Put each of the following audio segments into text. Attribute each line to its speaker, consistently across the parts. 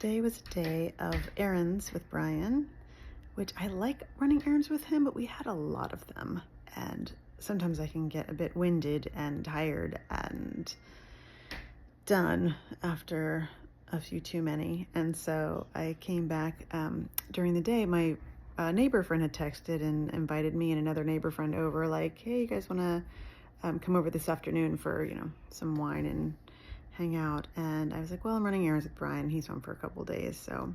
Speaker 1: today was a day of errands with Brian, which I like running errands with him, but we had a lot of them. And sometimes I can get a bit winded and tired and done after a few too many. And so I came back during the day. My neighbor friend had texted and invited me and another neighbor friend over, like, hey, you guys want to come over this afternoon for, some wine and hang out? And I was like, well, I'm running errands with Brian. He's home for a couple days. So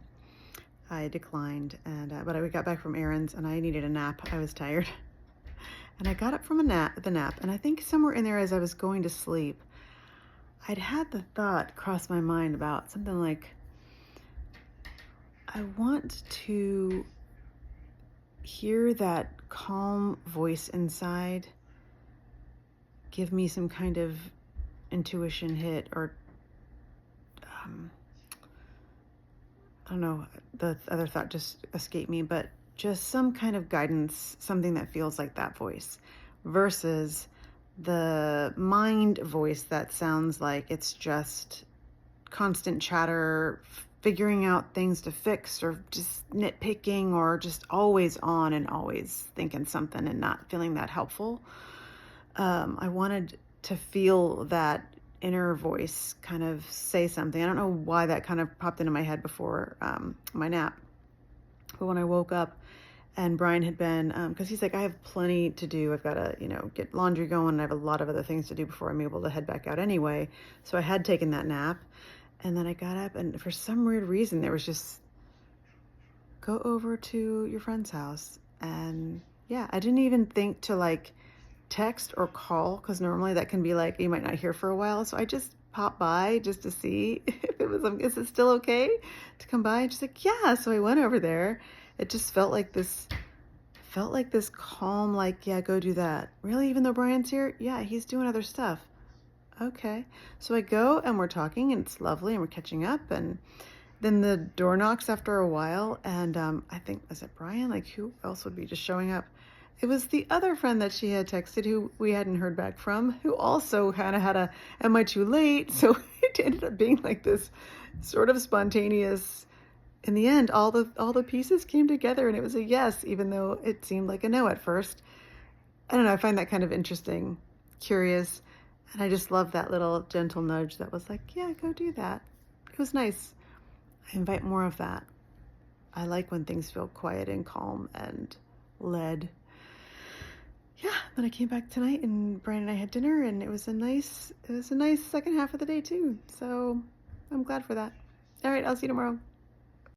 Speaker 1: I declined. But I got back from errands and I needed a nap. I was tired. And I got up from the nap. And I think somewhere in there as I was going to sleep, I'd had the thought cross my mind about something like, I want to hear that calm voice inside give me some kind of intuition hit, or I don't know, the other thought just escaped me, but just some kind of guidance, something that feels like that voice versus the mind voice that sounds like it's just constant chatter, figuring out things to fix, or just nitpicking, or just always on and always thinking something and not feeling that helpful. I wanted to feel that inner voice kind of say something. I don't know why that kind of popped into my head before my nap. But when I woke up and Brian had been, because he's like, I have plenty to do. I've got to, get laundry going. And I have a lot of other things to do before I'm able to head back out anyway. So I had taken that nap. And then I got up, and for some weird reason, there was just, go over to your friend's house. And yeah, I didn't even think to text or call, because normally that can be like, you might not hear for a while. So I just popped by just to see if it was, is it still okay to come by? And she's like, yeah. So I went over there. It just felt like this calm, like, yeah, go do that. Really? Even though Brian's here? Yeah, he's doing other stuff. Okay. So I go and we're talking and it's lovely and we're catching up, and then the door knocks after a while, and I think, is it Brian? Like, who else would be just showing up? It was the other friend that she had texted who we hadn't heard back from, who also kind of had a, am I too late? So it ended up being like this sort of spontaneous, in the end, all the pieces came together and it was a yes, even though it seemed like a no at first. I don't know, I find that kind of interesting, curious, and I just love that little gentle nudge that was like, yeah, go do that. It was nice. I invite more of that. I like when things feel quiet and calm and led. Yeah, then I came back tonight and Brian and I had dinner, and it was a nice second half of the day too. So I'm glad for that. All right, I'll see you tomorrow.